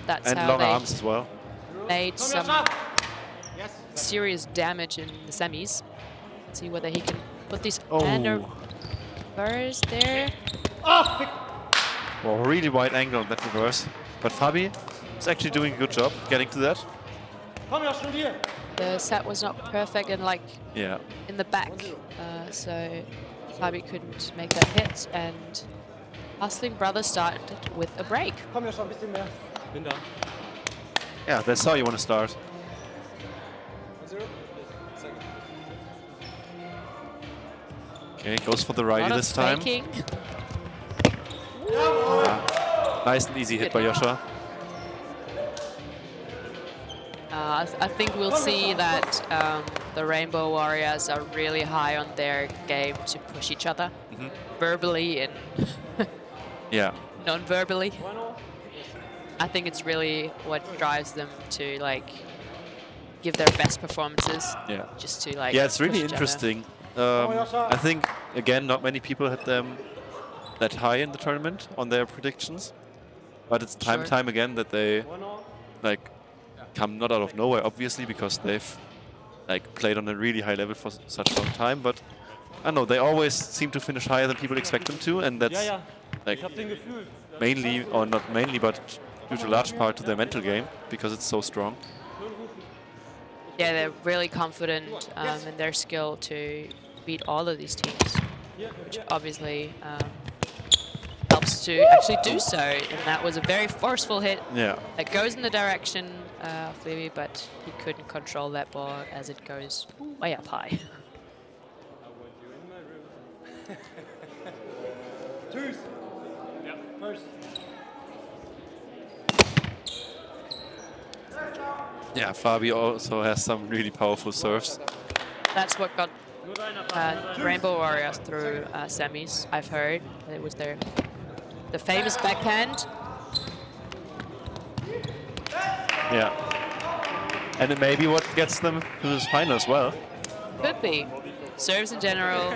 That's and how long they arms as well. made some serious damage in the semis. Let's see whether he can put these under reverse there. Well, really wide angle on that reverse. But Fabi is actually doing a good job getting to that. The set was not perfect and like Yeah. in the back, so Fabi couldn't make that hit, and Hustling Brothers started with a break. Yeah, that's how you want to start. Okay, goes for the righty this time. Nice and easy hit by Josha. I think we'll see that the Rainbow Warriors are really high on their game to push each other, verbally and non-verbally. I think it's really what drives them to like give their best performances. Yeah. Just to like. Yeah, it's really interesting. I think again, not many people had them that high in the tournament on their predictions, but it's time again that they like come not out of nowhere, obviously, because they've like played on a really high level for such a long time. But I don't know, they always seem to finish higher than people expect them to, and that's like mainly, or not mainly, but due to a large part to their mental game, because it's so strong. Yeah, they're really confident in their skill to beat all of these teams, which obviously helps to actually do so. And that was a very forceful hit that goes in the direction of Levi, but he couldn't control that ball as it goes way up high. Yeah, Fabi also has some really powerful serves. That's what got Rainbow Warriors through semis, I've heard. It was the famous backhand. Yeah. And it may be what gets them to this final as well. Could be. Serves in general,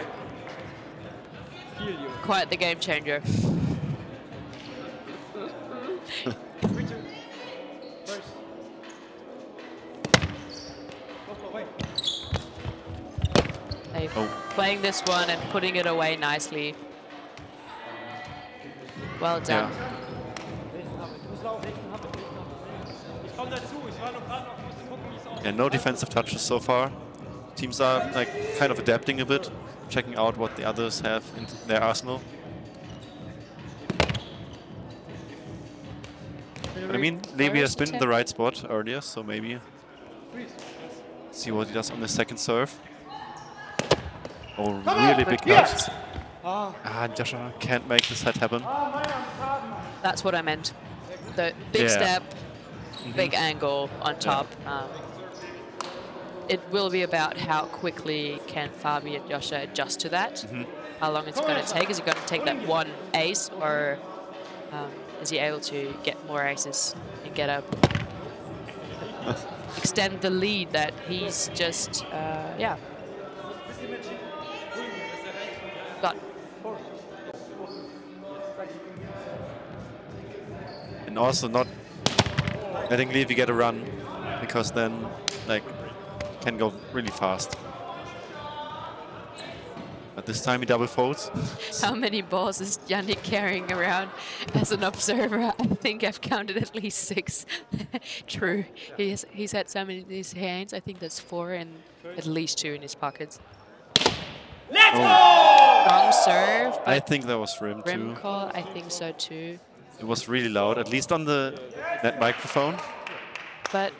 quite the game changer. Playing this one and putting it away nicely. Well done. Yeah, no defensive touches so far. Teams are like kind of adapting a bit, checking out what the others have in their arsenal. But I mean, Levi has been in the right spot earlier, so maybe see what he does on the second serve. Oh, really big nut. Josha can't make this set happen. That's what I meant. The big step, big angle on top. It will be about how quickly can Fabi and Josha adjust to that. How long it's going to take. Is he going to take that one ace, or is he able to get more aces and get extend the lead that he's just, got. And also not letting Levi get a run, because then like can go really fast. But this time he double folds. How many balls is Yannick carrying around as an observer? I think I've counted at least 6. True. He's had so many in his hands. I think that's 4 and at least 2 in his pockets. Wrong serve. I think that was rim too. Rim call, I think so too. It was really loud, at least on that microphone. But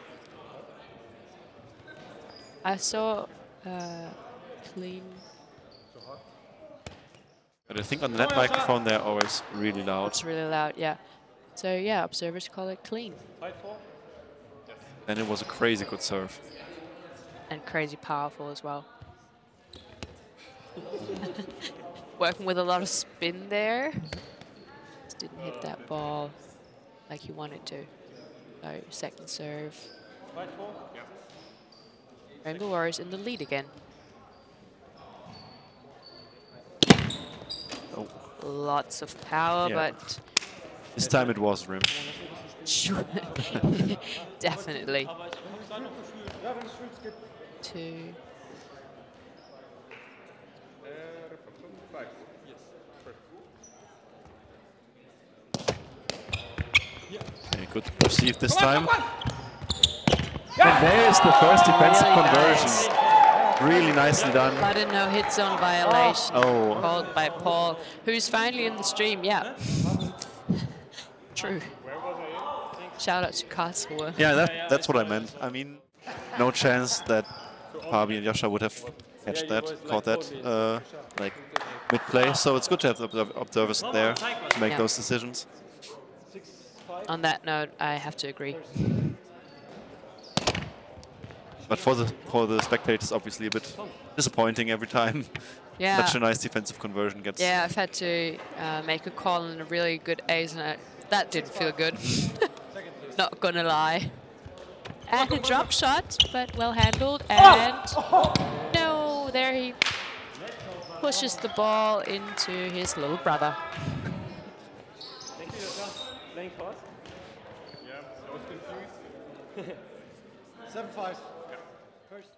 I saw clean. But I think on the net microphone they're always really loud. It's really loud, yeah. So yeah, observers call it clean. And it was a crazy good serve. And crazy powerful as well. Working with a lot of spin there. Just didn't hit that ball like he wanted to. So second serve. Rainbow Warriors in the lead again. Lots of power, but this time it was rim. Sure. Definitely. 2. Okay, good receive this time. And there's the first defensive conversion. Nice. Really nicely done. But a no-hit zone violation called by Paul, who's finally in the stream. Yeah. True. Shout out to Kassel. Yeah, that's what I meant. I mean, no chance that Fabi and Josha would have caught that like mid-play. So it's good to have observers there to make those decisions. On that note, I have to agree. But for the spectators, obviously a bit disappointing every time. Yeah. Such a nice defensive conversion gets. Yeah, I've had to make a call on a really good ace, and that didn't feel good. Not gonna lie. And a drop shot, but well handled. And no, there he pushes the ball into his little brother. Thank you, Josha. Playing fast? Yeah, I was confused. 7-5. First.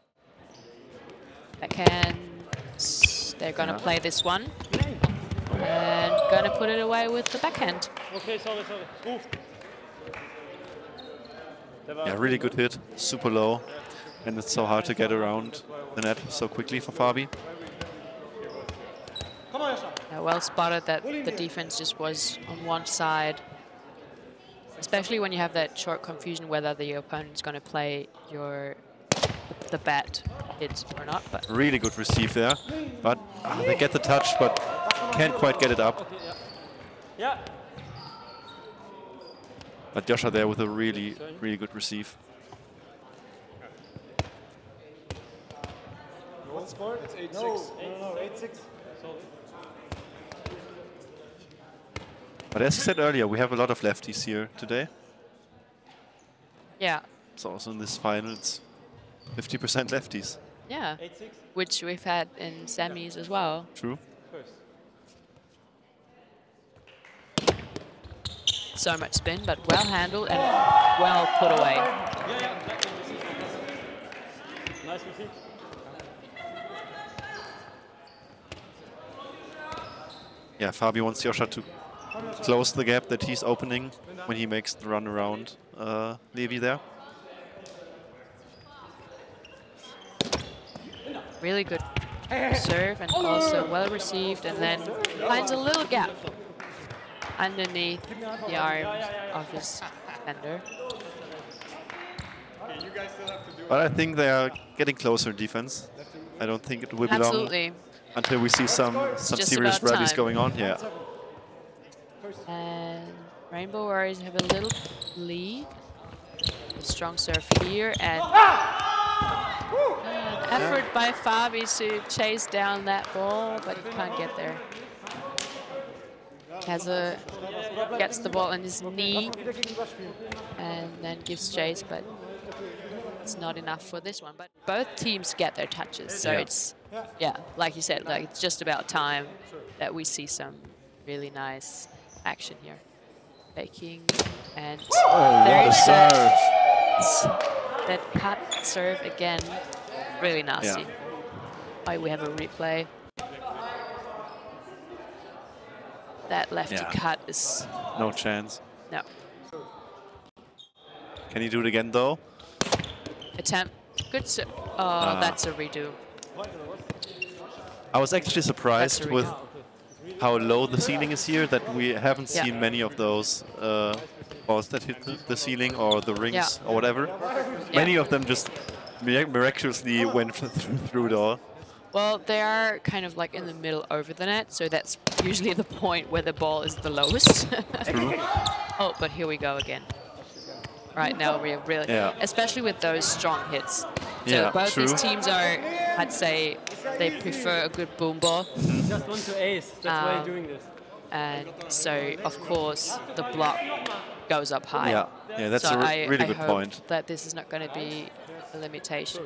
Backhand. They're gonna play this one. And gonna put it away with the backhand. Okay, sorry. Move. Yeah, really good hit, super low, and it's so hard to get around the net so quickly for Fabi. Yeah, well spotted that the defense just was on one side, especially when you have that short confusion whether the opponent's going to play the bat hit or not. But really good receive there, but they get the touch, but can't quite get it up. Yeah. But Josha there with a really good receive. What score? It's 8-6. No, 8-6. But as I said earlier, we have a lot of lefties here today. yeah, So also in this final, it's 50% lefties. yeah, 8-6. which we've had in semis as well. True. First. So much spin, but well handled and well put away. Nice receive. Yeah, Fabi wants Josha to close the gap that he's opening when he makes the run around Levi there. Really good serve and also well received, and then finds a little gap underneath the arms of his defender. But I think they are getting closer in defense. I don't think it will be Absolutely. long until we see some serious about rallies time. going on. Yeah. And Rainbow Warriors have a little lead. A strong serve here, and an effort by Fabi to chase down that ball, but he can't get there. Gets the ball on his knee and then gives chase, but it's not enough for this one. But both teams get their touches, so it's, like you said, like it's just about time that we see some really nice action here. Faking, and What a serve! That cut serve again, really nasty. Yeah. Why we have a replay. That lefty cut is No chance. no. Can he do it again though? Attempt. Good serve. Oh, that's a redo. I was actually surprised with how low the ceiling is here, that we haven't seen many of those balls that hit the ceiling or the rings or whatever. Many of them just miraculously went through it all. Well, they are kind of like in the middle over the net, so that's usually the point where the ball is the lowest. Oh, but here we go again. Right now, we're really, especially with those strong hits. So both these teams are, I'd say, they prefer a good boom ball. Just want to ace. That's why you're doing this. And so, of course, the block goes up high. Yeah, that's so a really good hope point. that this is not going to be a limitation.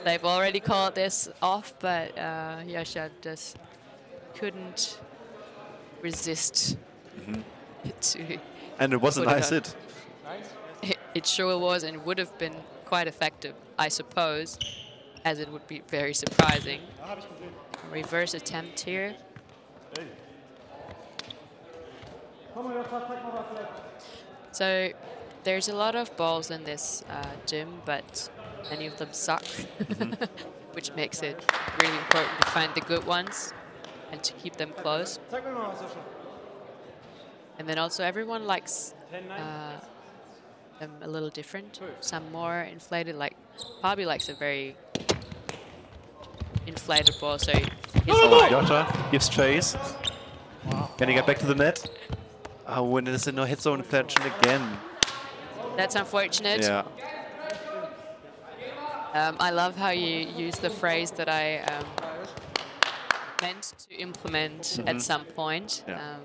They've already called this off, but Yosha just couldn't resist to. And it was a put it nice on. hit. It sure was, and would have been quite effective, I suppose, as it would be very surprising. A reverse attempt here. So there's a lot of balls in this gym, but many of them suck, which makes it really important to find the good ones and to keep them close. And then also everyone likes them a little different. Some more inflated, like Fabi likes a very inflated ball, so Yosha gives chase. Can he get back to the net? Oh, when there's a no hit zone inflection again. that's unfortunate. Yeah. I love how you use the phrase that I meant to implement at some point. Yeah.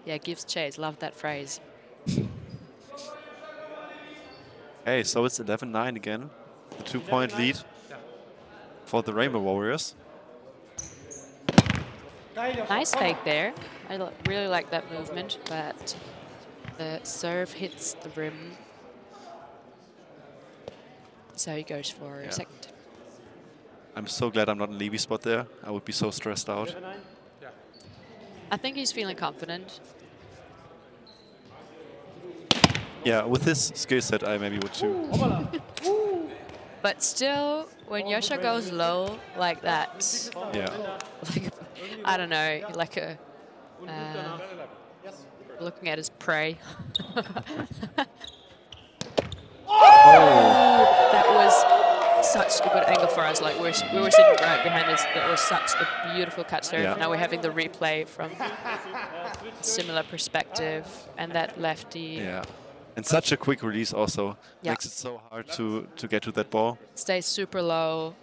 Yeah, gives chase. Love that phrase. Hey, so it's 11-9 again. The 2-point lead for the Rainbow Warriors. Nice fake there. I really like that movement, but the serve hits the rim. So he goes for a second. I'm so glad I'm not in Levi's spot there. I would be so stressed out. I think he's feeling confident. Yeah, with this skill set, I maybe would too. But still, when Yosha goes low like that, Yeah. like, I don't know, like a looking at his prey. That was such a good angle for us. Like we were sitting right behind us. That was such a beautiful cut serve. Yeah. Now we're having the replay from a similar perspective, and that lefty And such a quick release also Yeah. makes it so hard to get to that ball. stays super low.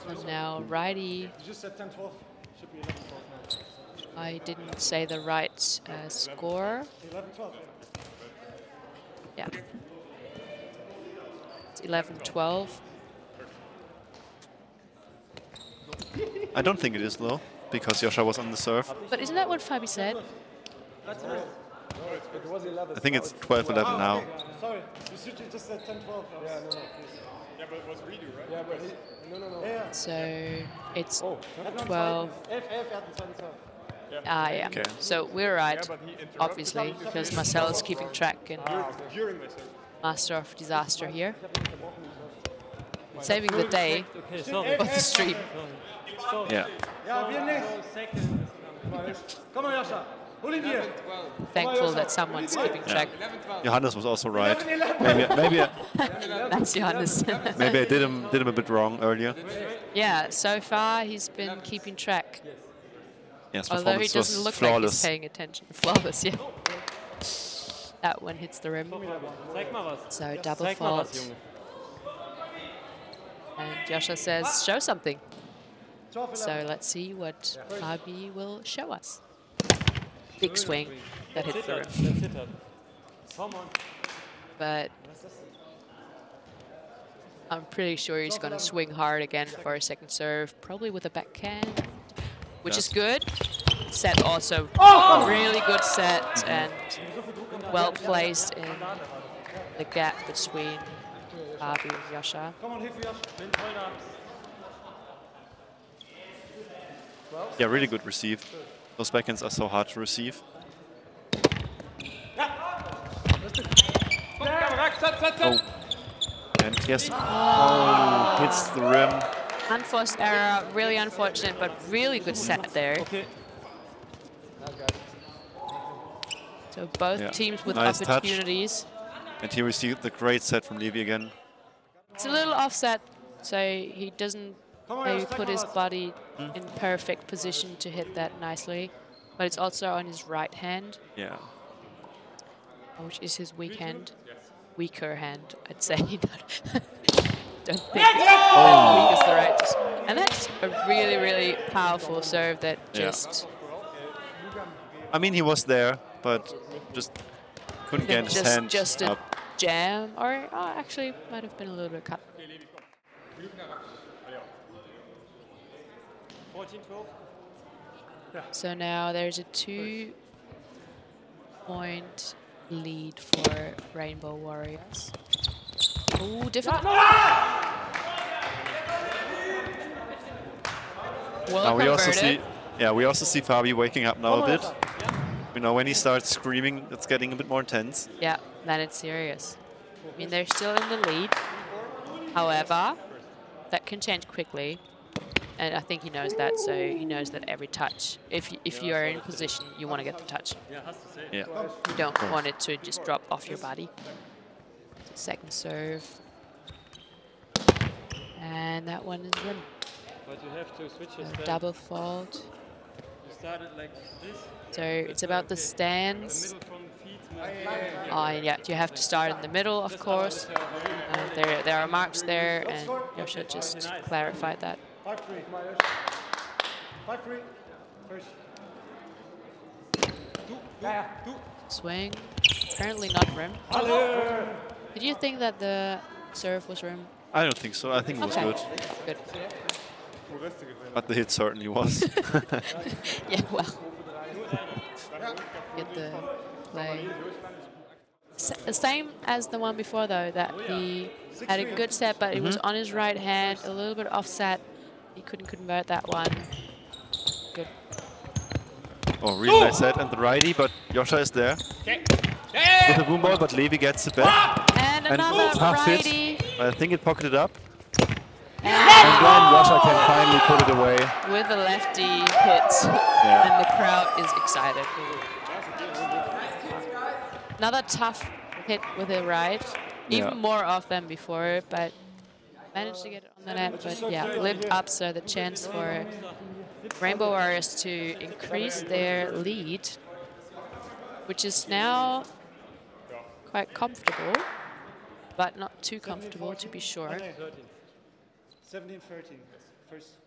And now righty. I didn't say the right score. Yeah. It's 11-12. I don't think it is though, because Yosha was on the serve. But isn't that what Fabi said? I think it's 12-11 now. Sorry, you just said 10-12. Yeah, no, yeah, but it was redo, right? Yeah, but no. So it's 12. Yeah. Okay. So we're right, obviously, because Marcel is keeping track and master of disaster here. Saving the day of the stream. Yeah. Come on, Yosha. Thankful that someone's keeping track. Johannes was also right. Maybe That's Johannes. maybe I did him a bit wrong earlier. Yeah, so far he's been keeping track. Yes, Although he performance doesn't was look like he's flawless. paying attention. Flawless, yeah. That one hits the rim. So double fault. And Josha says, show something. So let's see what Fabi will show us. Big swing that hits the rim. But I'm pretty sure he's going to swing hard again for a second serve, probably with a backhand, which is good. Set also, really good set and well placed in the gap between Fabi and Yosha. Yeah, really good receive. Those backhands are so hard to receive. Oh. And yes, hits the rim. Unforced error, really unfortunate, but really good set there. So both teams with Nice opportunities. touch. And he received the great set from Levi again. It's a little offset, so he doesn't maybe put his body in perfect position to hit that nicely. But it's also on his right hand, Yeah. which is his weak hand. Weaker hand, I'd say. Don't think weak is the right. And that's a really, really powerful serve that just... I mean, he was there, but just couldn't get his hand just a up. jam, or actually might have been a little bit cut. 14-12. So now there's a 2-point lead for Rainbow Warriors. Ooh, different. Well now we also converted. see, we also see Fabi waking up now a bit. You know, when he starts screaming, it's getting a bit more intense. Yeah, then it's serious. I mean, they're still in the lead. However, that can change quickly. And I think he knows that, so he knows that every touch, if you are in position, you want to get the touch. Yeah. You don't want it to just drop off your body. Second serve. And that one is rim. But you have to switch your stand. Double fault. You started like this. So it's about the stance. The middle from feet. Yeah, you have to start in the middle, of course. There are marks there, and Josha just clarified that. 5-3. 5-3. First. Swing. Apparently not rim. Did you think that the serve was rim? I don't think so. I think it was good. Good. But the hit certainly was. Yeah, well. Get the play. Same as the one before, though, that he had a good set, but it was on his right hand, a little bit offset. He couldn't convert that one. Good. Oh, really nice set. And the righty, but Josha is there. With the boom ball, but Levi gets it back. And another tough righty. hit. I think it pocketed up. And then Josha can finally put it away. With a lefty hit, and the crowd is excited. Another tough hit with a right, even more off than before, but managed to get it on the net. But yeah, lived up, so the chance for Rainbow Warriors to increase their lead, which is now quite comfortable, but not too comfortable to be sure. 17-13. First.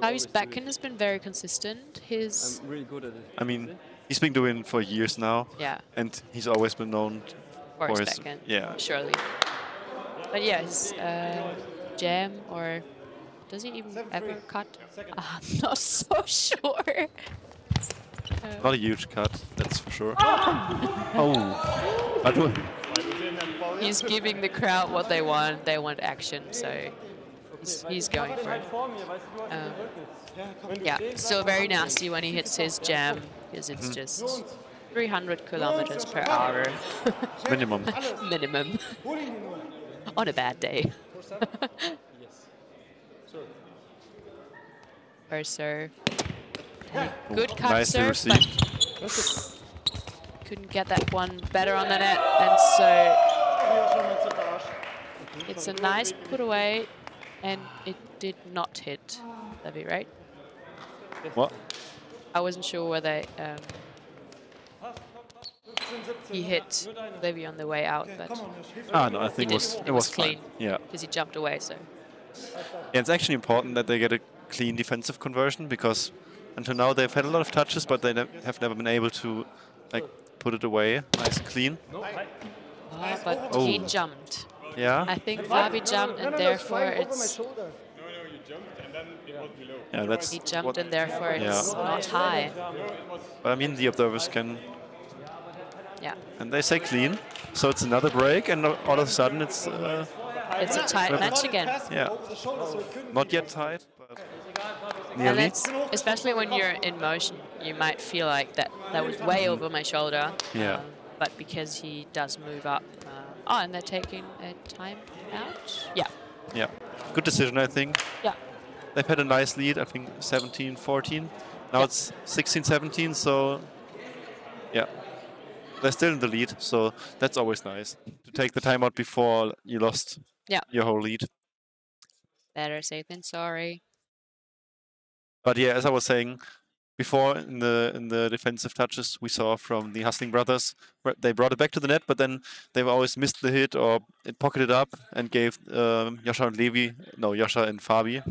Fabi's backhand has been very consistent. His I'm really good at it. I mean, he's been doing it for years now. Yeah. And he's always been known for his his backhand. Yeah. Surely. But yeah, his jam, or does he even ever cut? I'm not so sure. Not a huge cut, that's for sure. Oh. He's giving the crowd what they want. They want action, so he's going for it. Yeah, still very nasty when he hits his jam, because it's just 300 kilometers per hour. Minimum. Minimum. On a bad day. First serve. Good cut serve, but couldn't get that one better on the net, and so it's a nice put away, and it did not hit Levi, right? What? I wasn't sure whether he hit Levi on the way out, but no, I think it was clean. Fine. Yeah. Because he jumped away, so. Yeah, it's actually important that they get a clean defensive conversion, because until now they've had a lot of touches, but they have never been able to put it away nice and clean. But he jumped. Yeah. I think Fabi jumped, and therefore it's. No, you jumped and then it was below. Yeah, that's He jumped, and therefore it's not high. But I mean, the observers can. Yeah. And they say clean, so it's another break, and all of a sudden it's. It's a tight match again. Yeah. Not yet tight, but And nearly. it's, especially when you're in motion, you might feel like that was way over my shoulder. Yeah. But because he does move up. And they're taking a time out? Yeah. Yeah. Good decision, I think. Yeah. They've had a nice lead, I think 17-14. Now it's 16-17, so yeah. They're still in the lead, so that's always nice. To take the timeout before you lost your whole lead. Better safe than sorry. But yeah, as I was saying before, in the defensive touches we saw from the Hustling brothers, they brought it back to the net, but then they've always missed the hit or it pocketed up and gave Josha and Fabi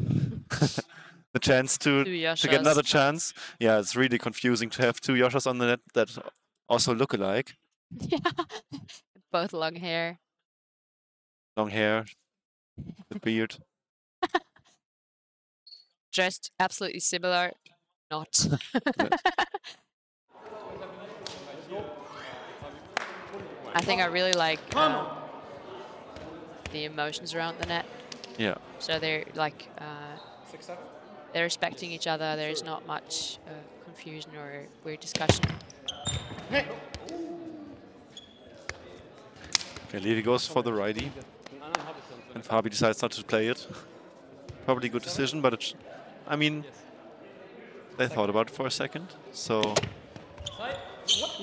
the chance to get another chance. Yeah, it's really confusing to have two Joshas on the net that also look alike. Yeah, both long hair. Long hair, the beard. dressed absolutely similar. Not. I think I really like the emotions around the net. Yeah. So they're like they're respecting each other. There's not much confusion or weird discussion. Okay, Levi goes for the righty, and Fabi decides not to play it. Probably a good decision, but it's, I mean, they thought about it for a second, so. What?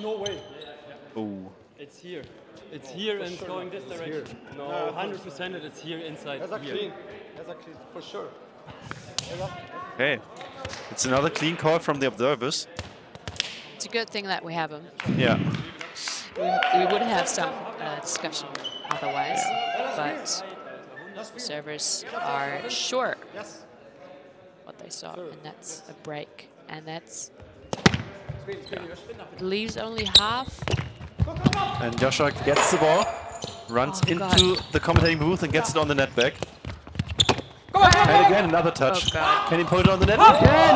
No way. Oh. It's here. It's here and it's going this direction. No, 100% it's here inside. That's a clean. That's a clean, for sure. Okay. It's another clean call from the observers. It's a good thing that we have them. Yeah. We would have some discussion otherwise, but observers are sure what they saw, and that's a break. And that's leaves only half. And Josha gets the ball, runs into the commentating booth and gets it on the net back. And again, another touch. Can he put it on the net? He can!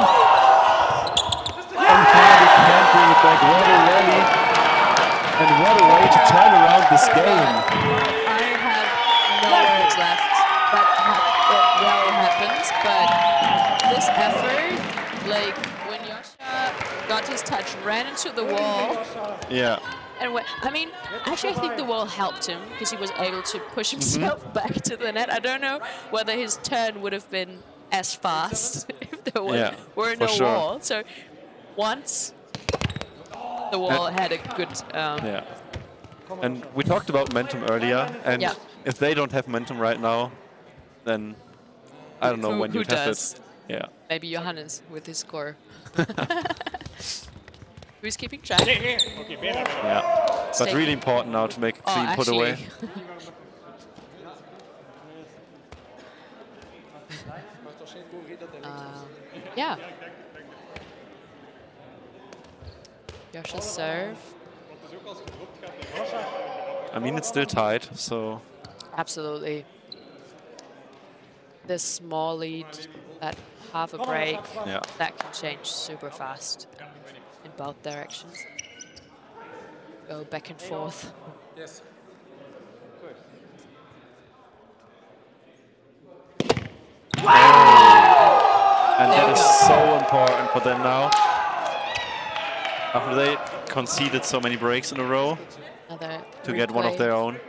And Fabi can't bring it back. What a rally. And what a way to turn around this game. I have no words left. That well happens, but this effort, like when Josha got his touch, ran into the wall. Yeah. And I mean, actually, I think the wall helped him because he was able to push himself back to the net. I don't know whether his turn would have been as fast if there were no wall. So once the wall had a good... yeah. And we talked about momentum earlier, and if they don't have momentum right now, then I don't know when you'd have it. Yeah. Maybe Johannes with his score. Who's keeping track? Yeah, but really important now to make a clean put away. Yeah. Josha's serve. I mean, it's still tied, so... Absolutely. This small lead, that half a break, that can change super fast. In both directions. Go back and forth. Yes. And that is so important for them now. After they conceded so many breaks in a row, to get one of their own.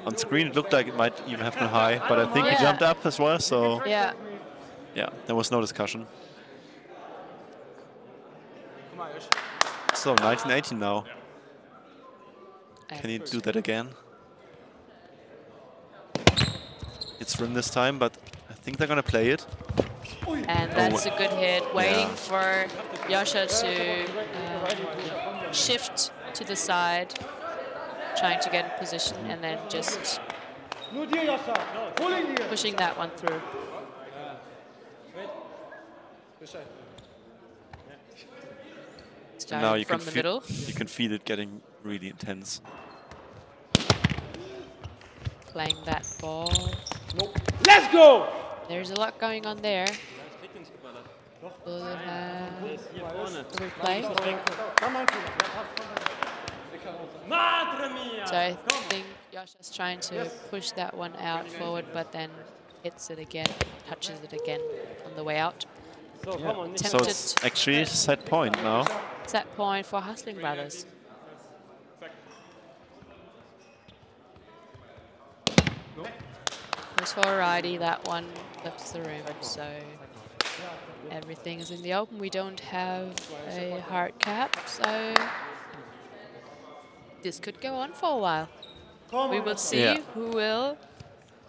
On screen it looked like it might even have been high, but I think he jumped up as well, so... Yeah, there was no discussion. So 1918 now. Can he do that again? It's rim this time, but I think they're gonna play it. And that's a good hit, waiting for Josha to shift to the side, trying to get in position, and then just pushing that one through. Now you from can the middle. You can feel it getting really intense. Playing that ball. Let's go! There's a lot going on there. Will it have a replay? So I think Josha's trying to push that one out forward, but then hits it again, touches it again on the way out. So it's actually a set point now. Set point for Hustling Brothers. Goes for a righty, that one flips the rim, so everything is in the open. We don't have a hard cap, so this could go on for a while. We will see who will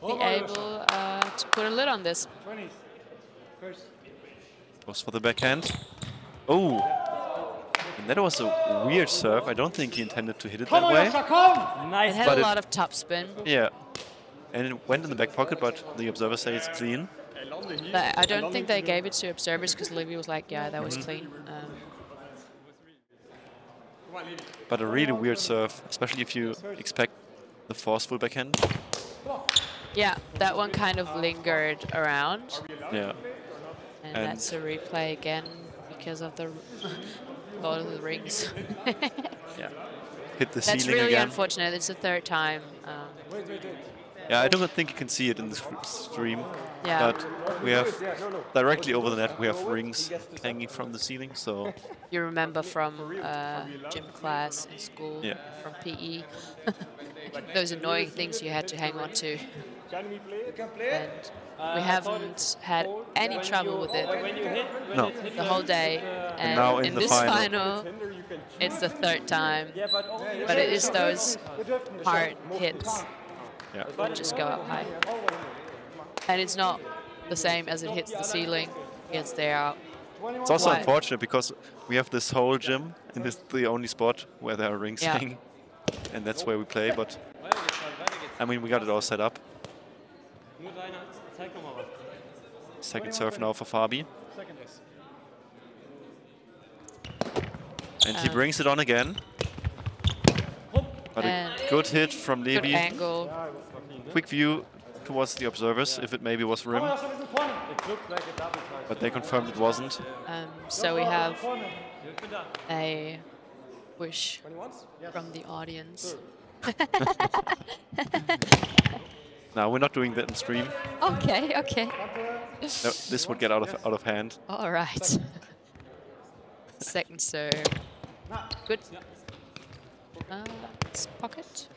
be able to put a lid on this. Goes for the backhand. Oh! And that was a weird serve. I don't think he intended to hit it that way. It had a lot of top spin. Yeah. And it went in the back pocket, but the observers say it's clean. But I don't think they gave it to observers because Levi was like, yeah, that was clean. But a really weird serve, especially if you expect the forceful backhand. Yeah, that one kind of lingered around. Yeah. And that's a replay again because of the Lord of the Rings. Yeah. Hit the That's ceiling really again. unfortunate. It's the third time. Yeah, I don't think you can see it in the stream. Yeah. But we have directly over the net, we have rings hanging from the ceiling. So You remember from gym class in school, yeah. from PE, those annoying things you had to hang on to. And we haven't had any trouble with it No. the whole day. And now in in the this final, it's the third time. But it is those hard hits that just go up high. And it's not the same as it hits the ceiling. It's there. It's also unfortunate because we have this whole gym and it's the only spot where there are rings hanging. And that's where we play, but I mean, we got it all set up. Second serve now for Fabi. And he brings it on again. But a good hit from Levi. Good angle. Quick view towards the observers, if it maybe was rim. But they confirmed it wasn't. So we have a wish from the audience. No, we're not doing that in stream. Okay, okay. No, this would get out of hand. All right. Second serve. Good. It's pocket.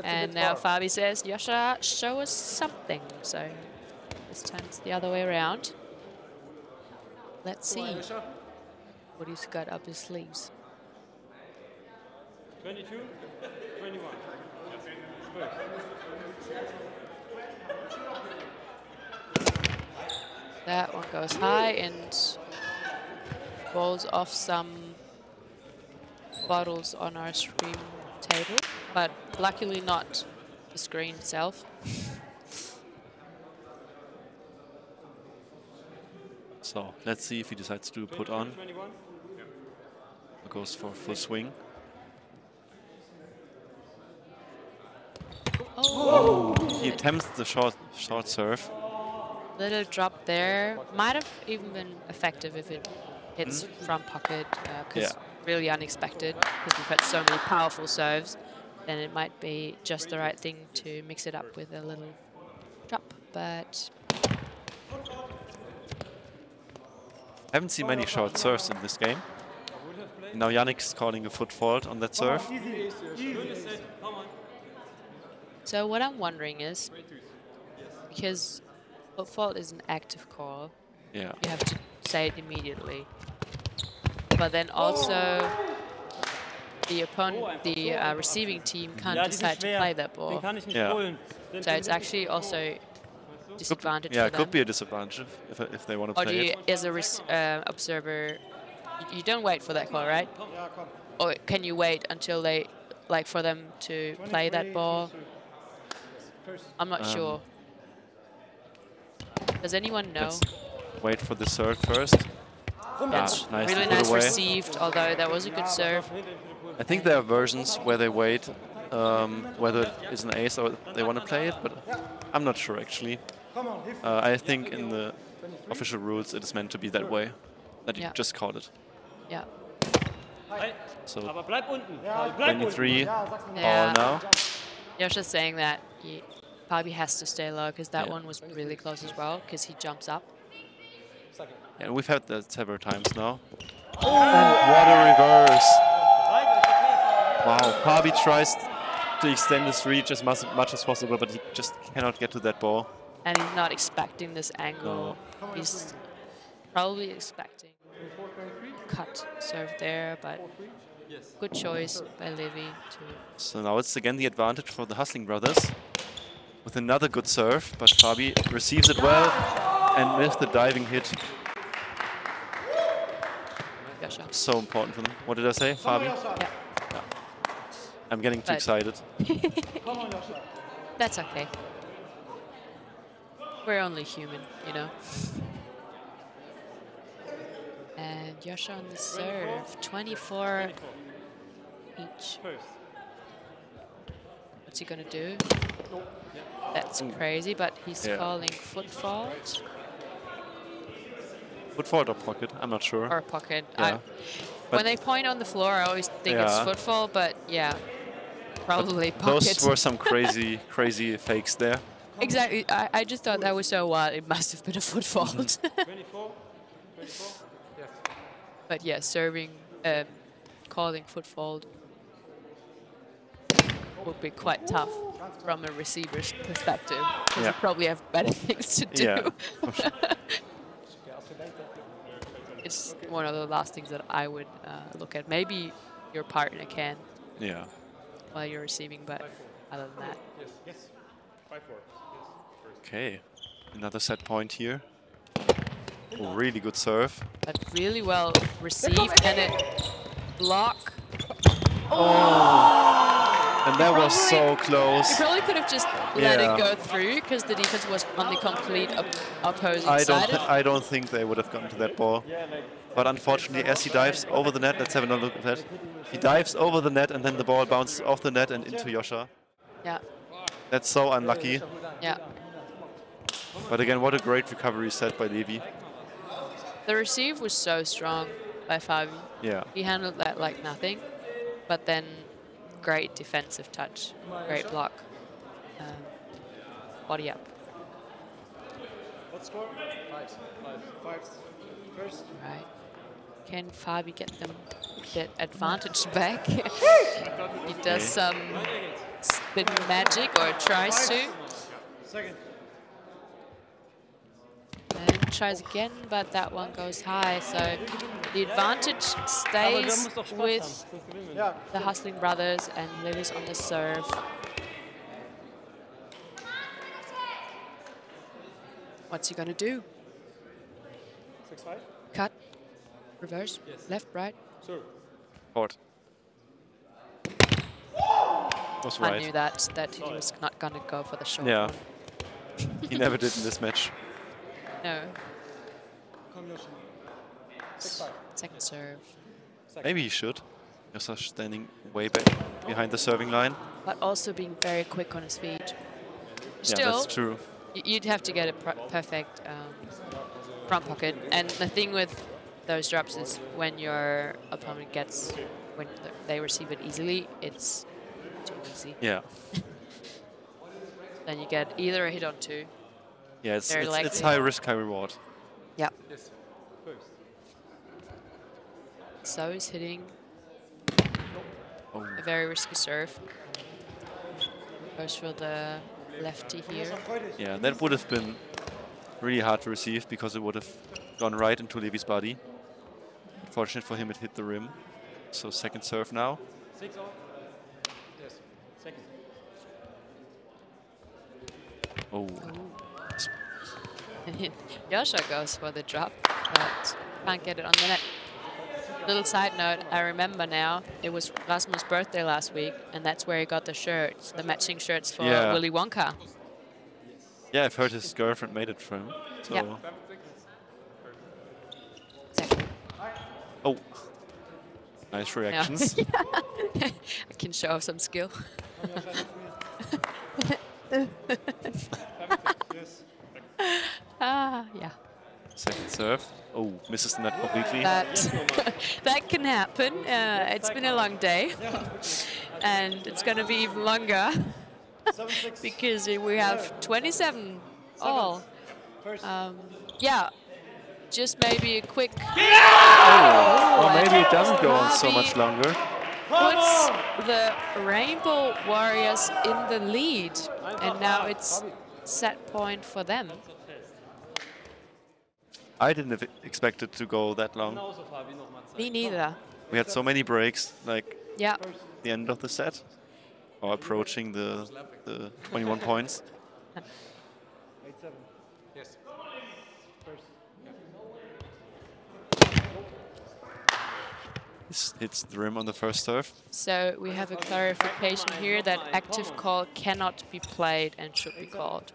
And now Fabi says, Yosha, show us something. So this time it's the other way around. Let's see what he's got up his sleeves. 22, 21. That one goes high and rolls off some bottles on our stream table, but luckily not the screen itself. So let's see if he decides to put on. Or goes for full swing. Oh, he attempts the short serve. Little drop there. Might have even been effective if it hits from pocket, because really unexpected, because we've had so many powerful serves. Then it might be just the right thing to mix it up with a little drop, but... I haven't seen many short serves in this game. Now Yannick's calling a foot fault on that serve. So what I'm wondering is, because foot fault is an active call, you have to say it immediately. But then also the opponent, the receiving team can't decide to play that ball. Yeah. So it's actually also disadvantage for them. Yeah, it could be a disadvantage if they want to play it. Or do you, as a observer, you don't wait for that call, right? Or can you wait until they, like, for them to play that ball? I'm not sure. Does anyone know? Let's wait for the serve first. That's nice really nice received, although that was a good serve. I think there are versions where they wait whether it's an ace or they want to play it, but I'm not sure actually. I think in the official rules it is meant to be that way, that you just call it. Yeah. So 23 all now. Yosha's saying that he probably has to stay low because that one was really close as well because he jumps up. And we've had that several times now. Oh, what a reverse! Wow, Fabi tries to extend his reach as much as possible, but he just cannot get to that ball. And he's not expecting this angle. No. He's probably expecting cut serve there, but good choice by Levi. So now it's again the advantage for the Hustling brothers with another good serve, but Fabi receives it well and with the diving hit. So important for them. What did I say, Fabi? Yeah. I'm getting too excited. That's okay. We're only human, you know. And Yosha on the serve, 24 each. What's he gonna do? That's crazy, but he's calling foot fault. Foot fault or pocket? I'm not sure. Or pocket. Yeah. When they point on the floor, I always think it's foot fault, but yeah, probably pocket. Those were some crazy, crazy fakes there. Exactly. I just thought that was so wild. It must have been a foot fault. 24? Yes. But yeah, serving, calling foot fault would be quite tough from a receiver's perspective. Because you probably have better things to do. Yeah. It's one of the last things that I would look at. Maybe your partner can. Yeah. While you're receiving, but other than that. Yes. 5-4. Okay. Another set point here. Oh, really good serve. But really well received, and it block. And that was so close. You probably could have just let it go through because the defense was on the complete opposing side. I don't think they would have gotten to that ball. But unfortunately, as he dives over the net, let's have another look at that. He dives over the net and then the ball bounces off the net and into Josha. Yeah. That's so unlucky. Yeah. But again, what a great recovery set by Levi. The receive was so strong by Fabi. Yeah. He handled that like nothing. But then great defensive touch. Great block. Body up. What score? 5. First. Right. Can Fabi get them that advantage back? He does some spin magic, or tries to. Second. And tries again, but that one goes high. So the advantage stays with the Hustling brothers, and Levi's on the serve. What's he gonna do? 6-5. Cut, reverse, left, right. Sure. Court. Was right. I knew that he was not gonna go for the short Yeah. one. He never did in this match. No. Combination. 6-5. Second serve. Maybe he should. Josha standing way back behind the serving line. But also being very quick on his feet. Yeah, Still, that's true. You'd have to get a perfect front pocket. And the thing with those drops is when your opponent gets, when they receive it easily, it's too easy. Yeah. Then you get either a hit on two. Yeah, it's high risk, high reward. Yeah. Yes. So he's hitting Oh. a very risky serve. Goes for the lefty here. Yeah, that would have been really hard to receive because it would have gone right into Levi's body. Unfortunate for him, it hit the rim. So second serve now. 6 on. Yes. Second. Oh. Josha goes for the drop, but can't get it on the net. Little side note, I remember now, it was Rasmus' birthday last week, and that's where he got the shirts, the matching shirts for Willy Wonka. Yeah, I've heard his girlfriend made it for him. So. Yeah. Exactly. Oh. Nice reactions. I can show off some skill. Yeah. Second serve. Oh, misses the net completely. That can happen. It's been a long day. And it's going to be even longer. Because we have 27 all. Yeah. Just maybe a quick... Or maybe it doesn't go on so much longer. Puts the Rainbow Warriors in the lead. And now it's set point for them. I didn't expect it to go that long. Me neither. We had so many breaks, like Yeah. the end of the set, or approaching the 21 points. 8-7. Yes. First. This hits the rim on the first serve. So we have a clarification here that active call cannot be played and should be called.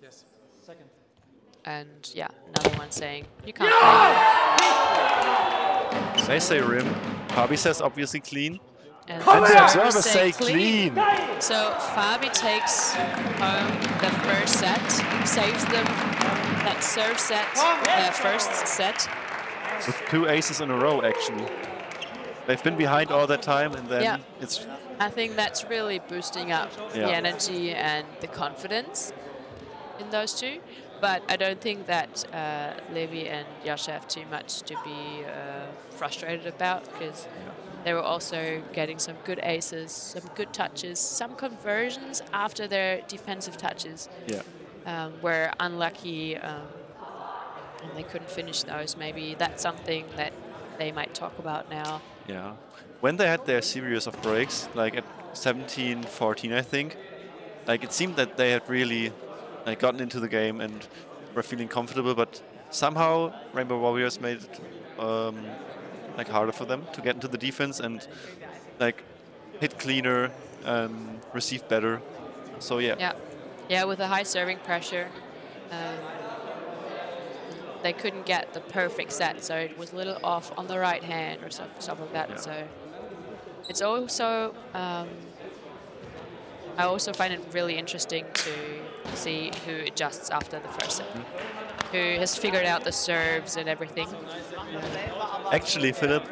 Yes. Second. And yeah, another one saying you can't play. They say rim. Fabi says obviously clean. And observers say clean. So Fabi takes home the first set, saves them that serve set, first set. With 2 aces in a row, actually. They've been behind all that time, and then it's... I think that's really boosting up the energy and the confidence in those two. But I don't think that Levi and Yosha have too much to be frustrated about, because they were also getting some good aces, some good touches, some conversions after their defensive touches. Were unlucky and they couldn't finish those. Maybe that's something that they might talk about now. Yeah. When they had their series of breaks, like at 17-14, I think, like it seemed that they had really like gotten into the game and were feeling comfortable, but somehow Rainbow Warriors made it like harder for them to get into the defense and like hit cleaner, receive better. So yeah, with a high serving pressure, they couldn't get the perfect set, so it was a little off on the right hand or stuff like that. So it's also I also find it really interesting to see who adjusts after the first set, who has figured out the serves and everything. Actually, Philip,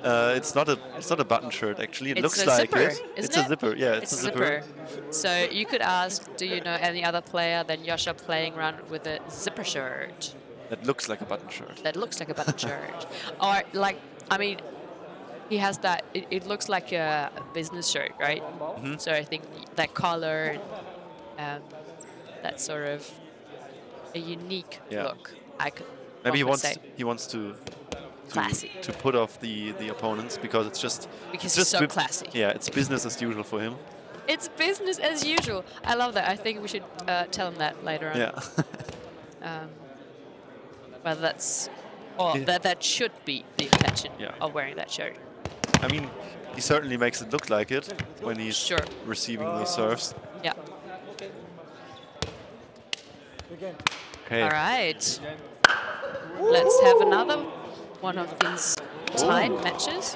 it's not a button shirt. Actually, it looks like zipper, it. It's a zipper. Yeah, it's a zipper. So you could ask, do you know any other player than Yosha playing around with a zipper shirt? That looks like a button shirt. That looks like a button shirt. Or like, I mean, he has that. It looks like a business shirt, right? So I think that color, that sort of a unique look. Maybe he wants to classy to put off the opponents, because it's just so classy. Yeah, it's business as usual for him. It's business as usual. I love that. I think we should tell him that later on. Yeah. Well, that should be the intention of wearing that shirt. I mean, he certainly makes it look like it when he's receiving those serves. Yeah. Okay. All right. Let's have another one of these tied matches.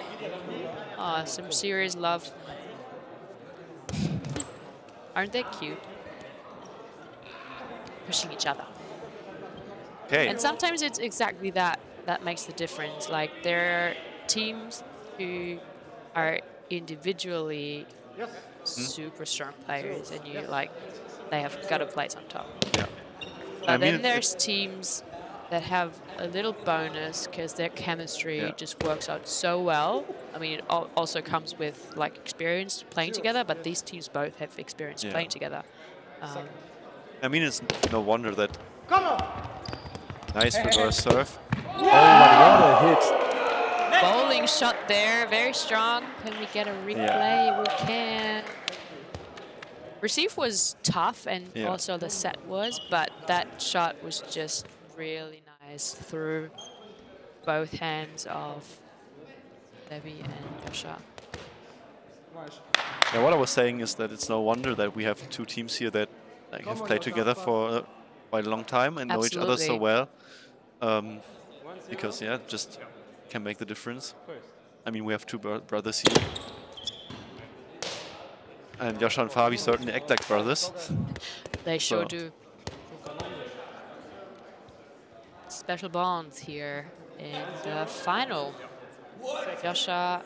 Some serious love. Aren't they cute? Pushing each other. Okay. And sometimes it's exactly that makes the difference. Like, there are teams who are individually super strong players, and you like, they have got a place on top. Yeah. But then there's teams that have a little bonus because their chemistry just works out so well. I mean, it also comes with like experience playing together, but these teams both have experience playing together. I mean, it's no wonder that. Nice reverse serve. Oh, what a hit! Bowling shot there, very strong. Can we get a replay? We can. Receive was tough, and also the set was, but that shot was just really nice through both hands of Levi and Yosha. Yeah, what I was saying is that it's no wonder that we have two teams here that like, have played together for quite a long time and know each other so well. Because, just can make the difference. I mean, we have two brothers here. And Yosha and Fabi certainly act like brothers. They sure do. Special bonds here in the final. Yosha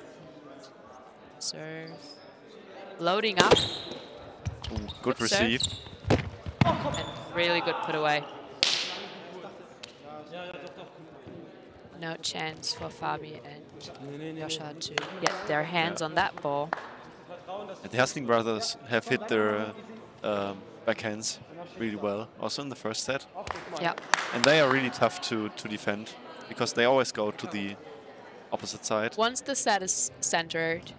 serve. Loading up. Ooh, good receive. And really good put away. No chance for Fabi and Yosha to get their hands on that ball. And the Hastling brothers have hit their backhands really well, also in the first set. Yeah. And they are really tough to defend, because they always go to the opposite side. Once the set is centered,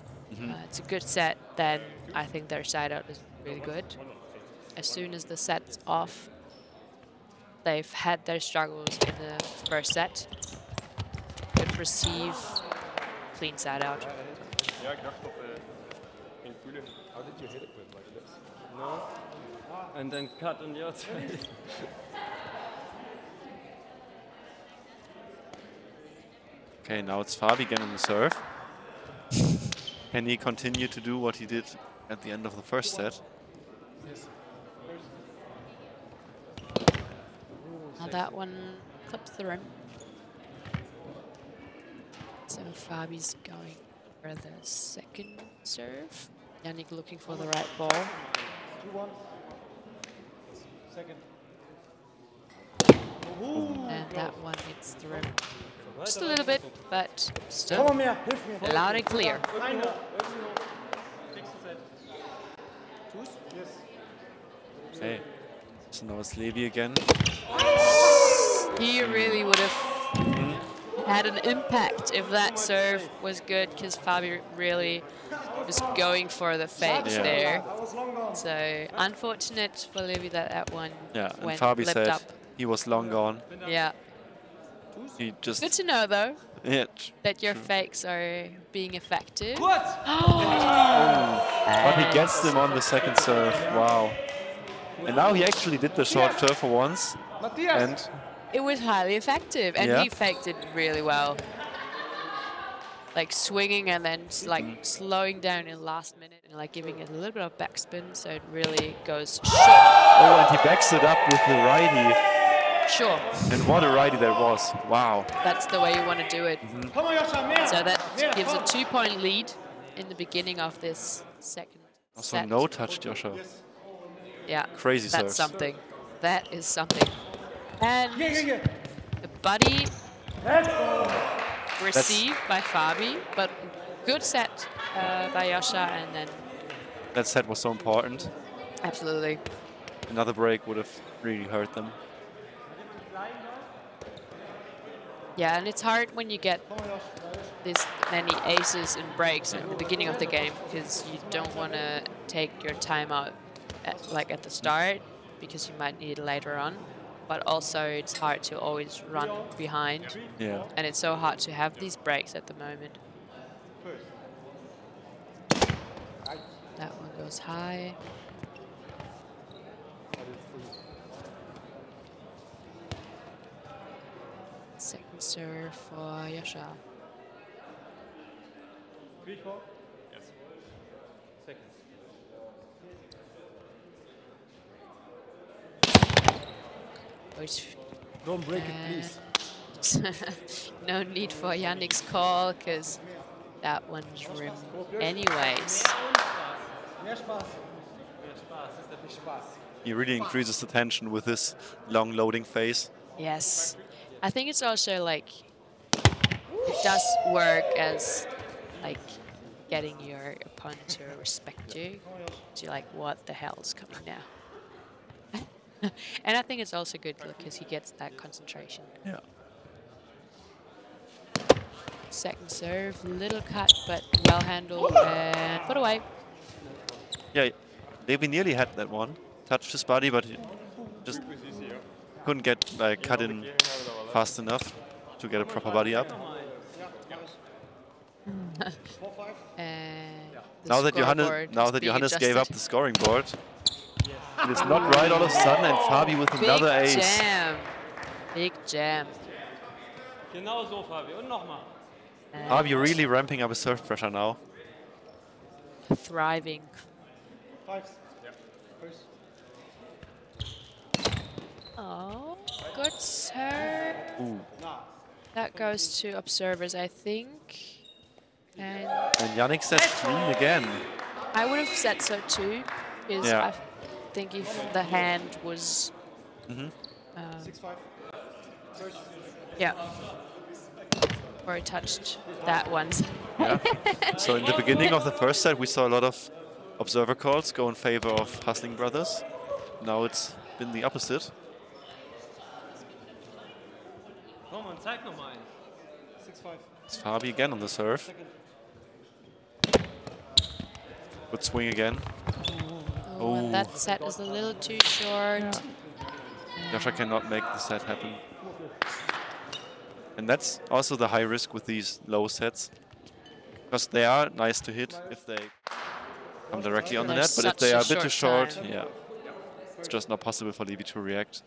it's a good set, then I think their side out is really good. As soon as the set's off, they've had their struggles in the first set. Good receive, clean side out. How did you hit it with like this? No. And then cut on the outside. Okay, now it's Fabi again on the serve. Can he continue to do what he did at the end of the first set? Now that one clips the rim. So Fabi's going for the second serve. Yannick looking for the right ball. 2-1. Second. And that one hits the rim. Just a little bit, but Komm still mal mehr, hilf mir. loud and clear. Okay. So now it's Levi again. He really would have had an impact if that serve was good, because Fabi really was going for the fakes there. So unfortunate for Levi that that one And went Fabi flipped said up. he was long gone. Yeah. He just Good to know though that your true. fakes are being effective. But he gets them on the second serve. Wow. And now he actually did the short serve for once. And It was highly effective, and he faked it really well. Like swinging and then like slowing down in the last minute and like giving it a little bit of backspin, so it really goes short. oh, and he backs it up with the righty. Sure. And what a righty that was. Wow. That's the way you want to do it. Komm mal, Josha, mehr. So that gives a 2-point lead in the beginning of this second Also set. no touch, Josha. Yeah. Crazy That's serves. something. That is something. And Hier. the buddy received by Fabi, but good set by Yosha, and then That set was so important. absolutely. Another break would have really hurt them. Yeah, and it's hard when you get this many aces and breaks at the beginning of the game, because you don't want to take your time out at the start, because you might need it later on. But also it's hard to always run behind. Yeah. And it's so hard to have these breaks at the moment. That one goes high. Second serve for Yosha. 3-4? Yes. Second. Don't break it, please. No need for Yannick's call, because that one's rim anyways. Mehr Spaß. Nicht Spaß. He really increases the tension with his long loading phase. Yes. I think it's also like, it does work as like getting your opponent to respect you. So you're like, what the hell is coming now? And I think it's also good because he gets that concentration. Yeah. Second serve, little cut, but well handled and put away. Yeah, Levi nearly had that one. Touched his body, but he just couldn't get like cut in fast enough to get a proper body up. And Now that Johannes gave up the scoring board, it is not right all of a sudden, and Fabi with another ace. Jam. Big jam. Genau so, Fabi. Und nochmal. Fabi really ramping up his serve pressure now. Thriving. Fives. First. Oh, good serve. Ooh. That goes to observers, I think. And And Yannick said clean again. I would have said so too, because Yeah. I think if the hand was, 6-5. First. yeah, or I touched that one. Yeah. So in the beginning of the first set, we saw a lot of observer calls go in favor of Hustling Brothers. Now it's been the opposite. Komm, und zeig nochmal einen. 6-5. It's Fabi again on the serve. Good swing again. Oh, and that set is a little too short. Yosha cannot make the set happen. And that's also the high risk with these low sets. Because they are nice to hit if they come directly on the net, but if they are a bit too short, yeah, it's just not possible for Levi to react.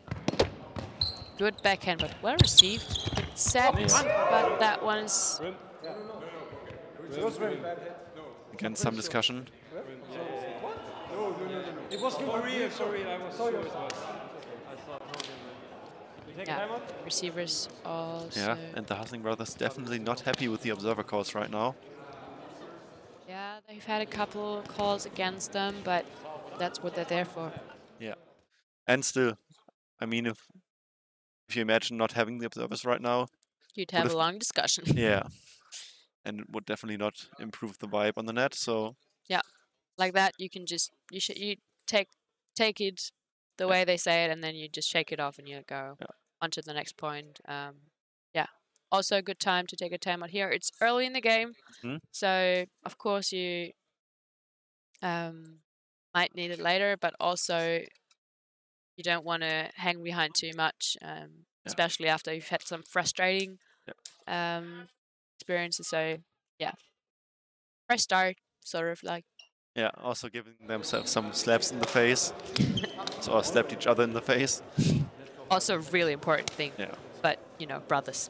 Good backhand, but well received. Good set, but that one is Again, some discussion. It was Sorry, I was sure it was. Yeah, receivers also. Yeah, and the Hustling Brothers definitely not happy with the observer calls right now. Yeah, they've had a couple calls against them, but that's what they're there for. Yeah, and still, I mean, if you imagine not having the observers right now, You'd have a long discussion. yeah, and it would definitely not improve the vibe on the net. So yeah, like that, you can just you take it the way they say it, and then you just shake it off and you go on to the next point. Yeah, also a good time to take a timeout here. It's early in the game, so of course you might need it later, but also you don't want to hang behind too much, especially after you've had some frustrating experiences. So yeah, fresh start, sort of like. yeah, also giving themselves some slaps in the face, or slapped each other in the face. Also a really important thing. Yeah. But, you know, brothers.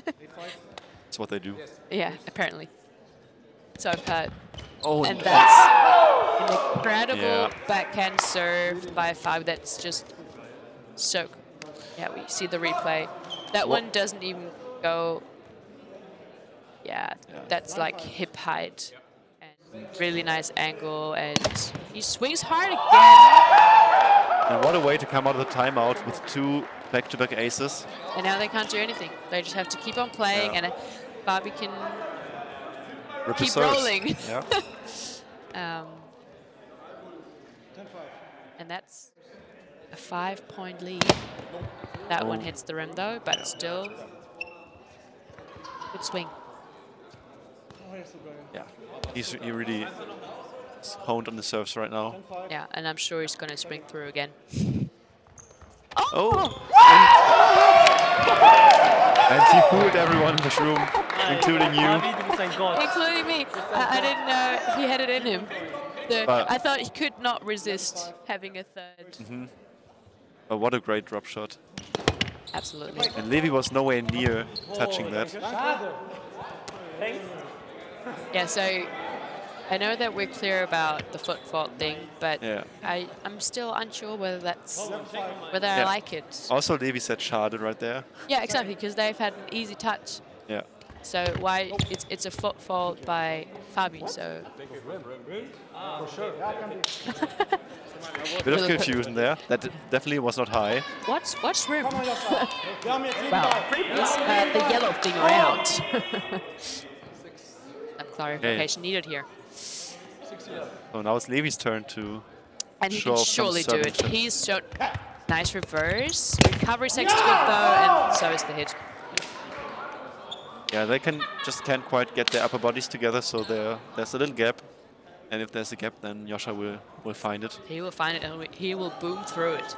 That's what they do. Yeah, apparently. So I've had. Oh, and that's an incredible backhand serve by Fab. That's just so. Yeah, we see the replay. That one doesn't even go. Yeah, that's like hip height. And really nice angle. And he swings hard again. And what a way to come out of the timeout with 2 back-to-back aces. And now they can't do anything. They just have to keep on playing, and Bobby can keep rolling. Yeah. And that's a 5-point lead. That one hits the rim though, but still good swing. Yeah, he really honed on the serves right now. Yeah, and I'm sure he's going to swing through again. Oh! And he fooled everyone in this room, including you. Including me. I didn't know he had it in him. I thought he could not resist having a third. But what a great drop shot. Absolutely. And Levi was nowhere near touching that. Yeah, so I know that we're clear about the foot fault thing, but I'm still unsure whether I like it. Also, Levi said Schade right there. Yeah, exactly, because they've had an easy touch. Yeah. So why it's a foot fault by Fabi, so. For sure. Bit of confusion there. That definitely was not high. What's rim? Wow, rim is the yellow thing around. Some clarification needed here. So now it's Levi's turn to and he can surely do it. He's shown nice reverse. Recovery sex is good though, and so is the hit. Yeah, they can't quite get their upper bodies together, so there's a little gap. And if there's a gap, then Josha will find it. He will find it, and he will boom through it.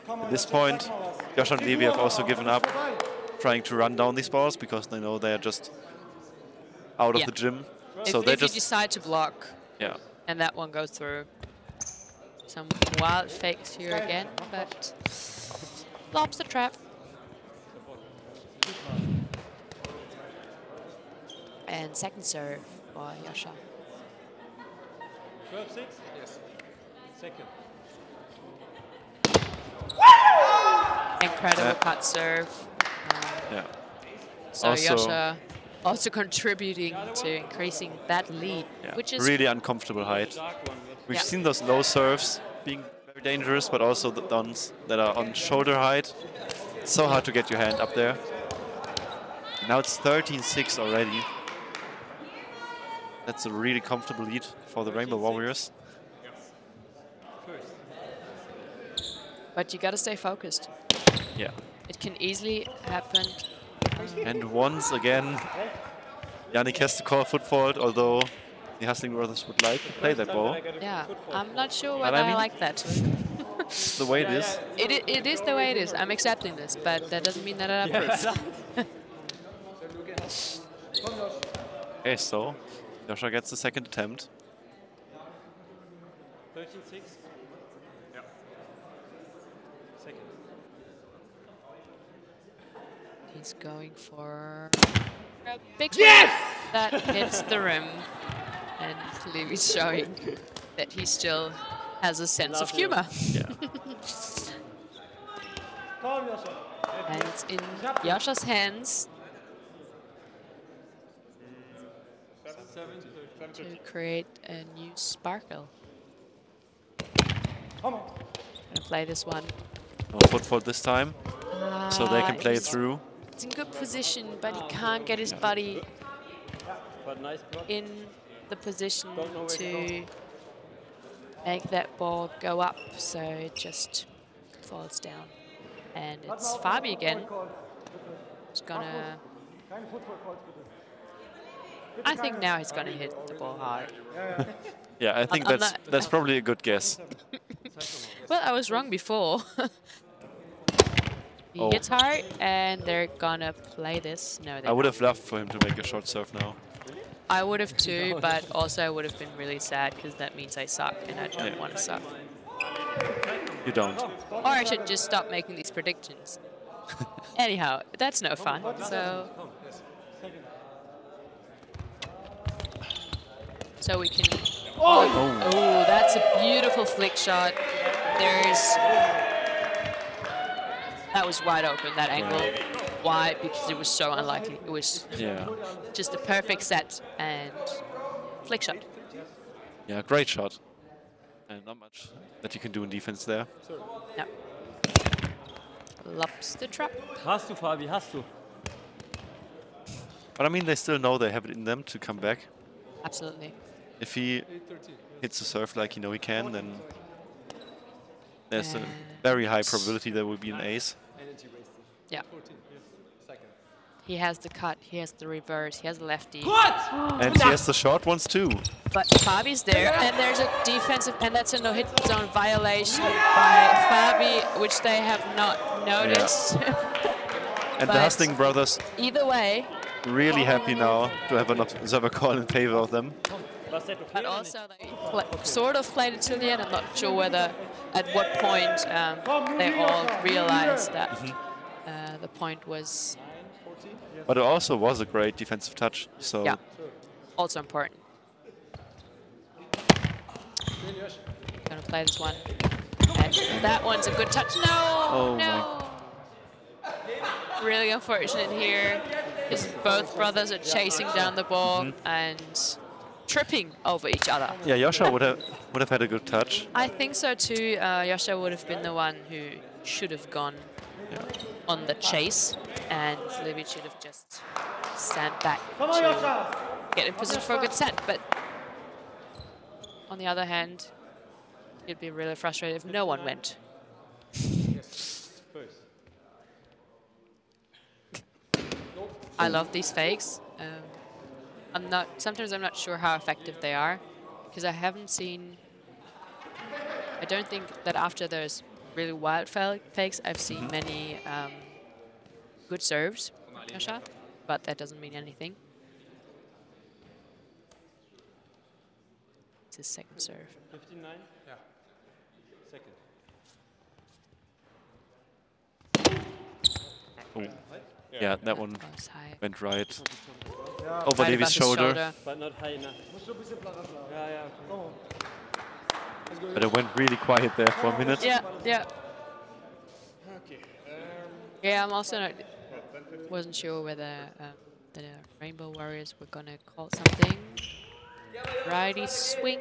At this point, Josha and Levi have also given up trying to run down these balls because they know they're just out of the gym. So if you decide to block, and that one goes through. Some wild fakes here again, but lobster trap. And second serve for Josha. 12-6? Yes. Second. Incredible cut serve. So Josha also contributing to increasing that lead, which is really uncomfortable height. We've seen those low serves being very dangerous, but also the ones that are on shoulder height. It's so hard to get your hand up there. And now it's 13-6 already. That's a really comfortable lead for the Rainbow Warriors. But you gotta stay focused. Yeah. It can easily happen. And once again, Yannick has to call foot fault, although the Hustling Brothers would like to play that ball. Yeah, I'm not sure whether I like that. It's the way it is. It is the way it is. I'm accepting this, but that doesn't mean that I approve. Okay, so Josha gets the second attempt. 13-6. Yeah. Second. He's going for a big swing that hits the rim. And Levi's showing that he still has a sense of humor. Yeah. And it's in Yosha's hands to create a new sparkle. Gonna play this one. No foot fault this time, so they can play through. It's in good position, but he can't get his body in the position to make that ball go up, so it just falls down. And it's Fabi again. He's gonna... I think now he's gonna hit the ball hard. Yeah, I think that's probably a good guess. Well, I was wrong before. He hits hard, and they're gonna play this. No, I would have loved for him to make a short serve now. I would have too, but also I would have been really sad because that means I suck, and I don't want to suck. You don't. Or I should just stop making these predictions. Anyhow, that's no fun. So we can... Oh, that's a beautiful flick shot. That was wide open, that angle. Why? Because it was so unlikely. It was just a perfect set and flick shot. Yeah, great shot. And not much that you can do in defense there. No. Lops the trap. Hast du, Fabi, hast du. But I mean, they still know they have it in them to come back. Absolutely. If he hits the serve like he can, then there's a very high probability there will be an ace. Yeah. He has the cut, he has the reverse, he has the lefty. And he has the short ones too. But Fabi's there, and there's a defensive, and that's a no-hit zone violation by Fabi, which they have not noticed. And the Hustling brothers, either way, really happy now to have an observer call in favor of them. But also they sort of played it till the end. I'm not sure whether, at what point they all realized that the point was... But it also was a great defensive touch, so... Yeah, also important. Gonna play this one. And that one's a good touch. No! No! Really unfortunate here is both brothers are chasing down the ball and tripping over each other. Yeah, Yosha would have had a good touch. I think so too. Yosha would have been the one who should have gone on the chase, and Levi should have just stand back to get in position for a good set. But on the other hand, it'd be really frustrating if no one went. I love these fakes. Sometimes I'm not sure how effective they are, because I haven't seen... I don't think that after those really wild fakes, I've seen many good serves, Yosha, but that doesn't mean anything. It's his second serve. 59? Yeah. Second. Oh. Yeah, that one went right Yeah. over Levi's shoulder. But not high enough. But it went really quiet there for a minute. Yeah, yeah. Yeah, I'm also wasn't sure whether the Rainbow Warriors were gonna call something. Righty swing.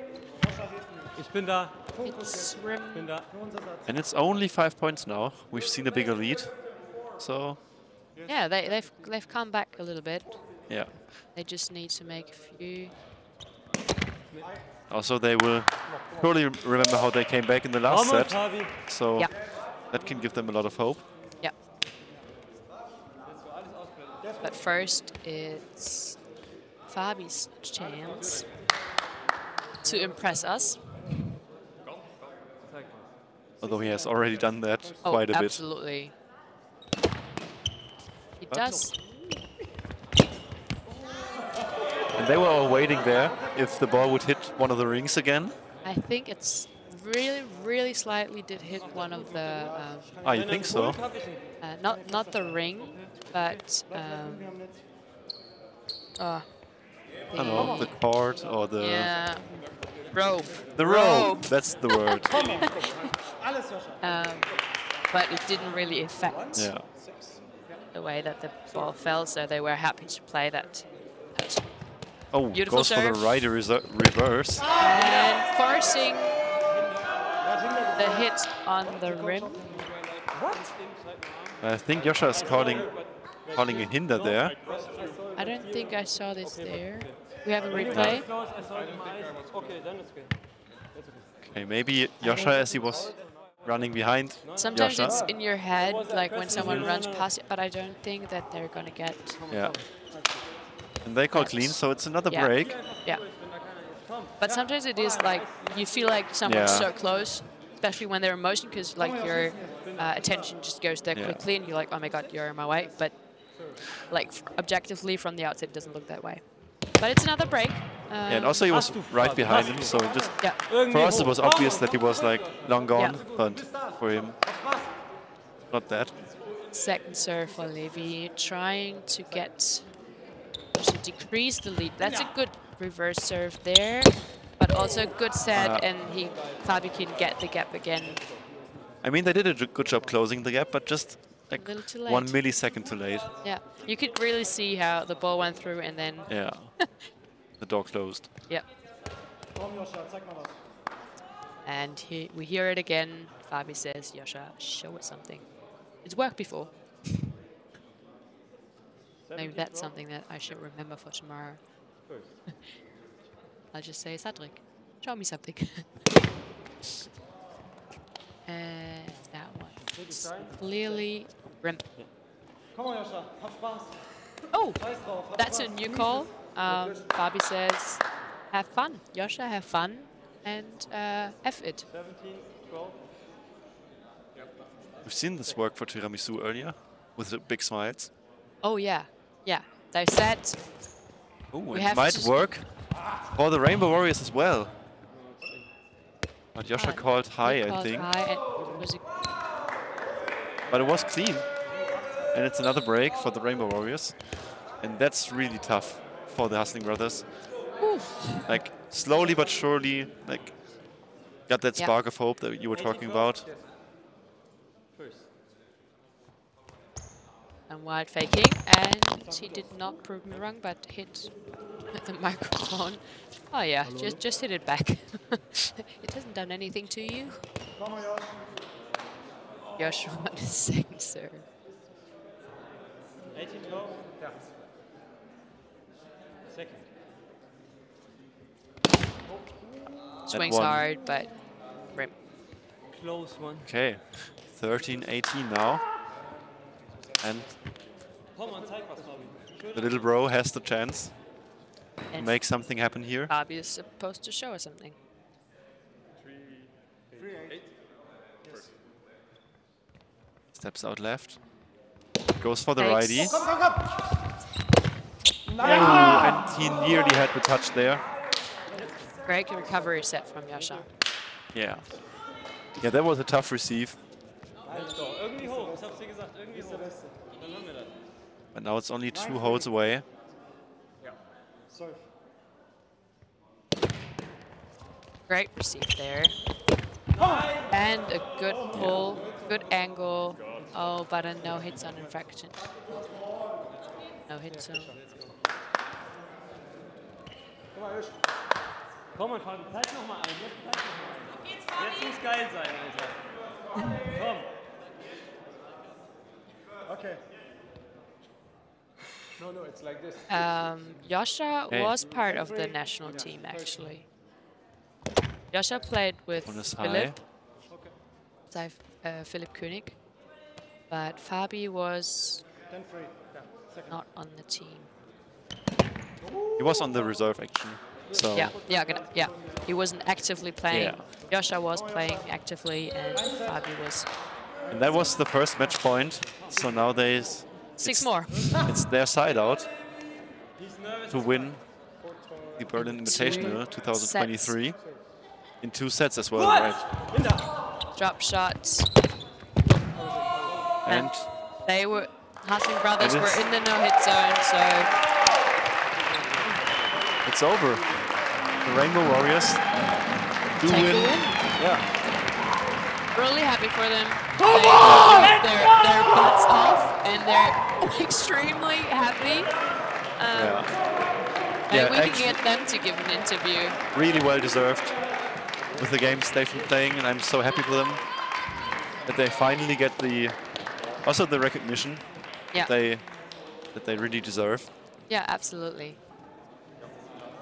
Ich bin da. It's rim. Bin da. And it's only 5 points now. We've seen a bigger lead, so. Yeah, they've come back a little bit. Yeah. They just need to make a few. Also, they will probably remember how they came back in the last set, so that can give them a lot of hope. Yeah. But first, it's Fabi's chance to impress us. Although he has already done that quite a bit. Absolutely. He does. And they were all waiting there if the ball would hit one of the rings again. I think it's really slightly did hit one of the. You think so? Not the ring, but. I don't know, the cord or the... Yeah, rope. The rope, that's the word. But it didn't really affect the way that the ball fell, so they were happy to play that. Oh, beautiful goes serve. for the righty reverse. And forcing the hit on the rim. I think Josha is calling a hinder there. I don't think I saw this there. We have a replay. Okay, maybe Josha as he was running behind. Sometimes Josha. it's in your head, like when someone runs past it, but I don't think that they're going to get... Yeah. And they call clean, so it's another break. Yeah. But sometimes it is like, you feel like someone's so close, especially when they're in motion, because like your attention just goes there quickly and you're like, oh my god, you're in my way. But like objectively from the outside, it doesn't look that way. But it's another break. And also he was right behind him, so just for us it was obvious that he was like long gone, but for him, not that. Second serve for Levi, trying to get to decrease the lead. That's a good reverse serve there, but also a good set, and Fabi can get the gap again. I mean, they did a good job closing the gap, but just like a little too late. 1 millisecond too late. Yeah, you could really see how the ball went through and then... Yeah, the door closed. Yeah. And we hear it again. Fabi says, Josha, show us something. It's worked before. Maybe that's something that I should remember for tomorrow. I'll just say, Cedric, show me something. And that one. It's clearly rim. Oh, that's a new call. Fabi says, have fun. Josha, have fun. And F it. We've seen this work for tiramisu earlier with the big smiles. Oh, yeah. Yeah. They said... Oh, it might work for the Rainbow Warriors as well. But Josha called high, I think. But it was clean. And it's another break for the Rainbow Warriors. And that's really tough for the Hustling Brothers. Like, slowly but surely, like, got that spark of hope that you were talking about. And wild faking, and he did not prove me wrong, but hit the microphone. Oh yeah, just hit it back. It hasn't done anything to you. Joshua on his second serve. 18-12. Second. Swings hard, but rim. Close one. Okay, 13-18 now. And the little bro has the chance to make something happen here. Fabi is supposed to show us something. 3-8. Steps out left. Goes for the righty. No. And he nearly had the touch there. Great recovery set from Josha. Yeah. Yeah, that was a tough receive. But now it's only 2 holes away. Great receive there. And a good pull, good angle. Oh, but a no hit zone infraction. No hit zone. Komm on, Fabi, zeig noch mal ein. Jetzt muss geil sein, Alter. Komm. Okay. No, it's like this. Josha was part of the national team, actually. Josha played with Philipp König, but Fabi was not on the team. He was on the reserve, actually. So Yeah. He wasn't actively playing. Josha was playing actively, and Fabi was. And that was the first match point. So nowadays, 6 more. It's their side out to win the Berlin Invitational 2023. in 2 sets as well, right? Drop shots. And they were, Hassling brothers were in the no-hit zone, so it's over. The Rainbow Warriors do take win. the win. Yeah. Really happy for them. They worked their butts off, and they're extremely happy. And we can get them to give an interview. Really well deserved with the games they've been playing, and I'm so happy for them that they finally get the recognition that they really deserve. Yeah, absolutely.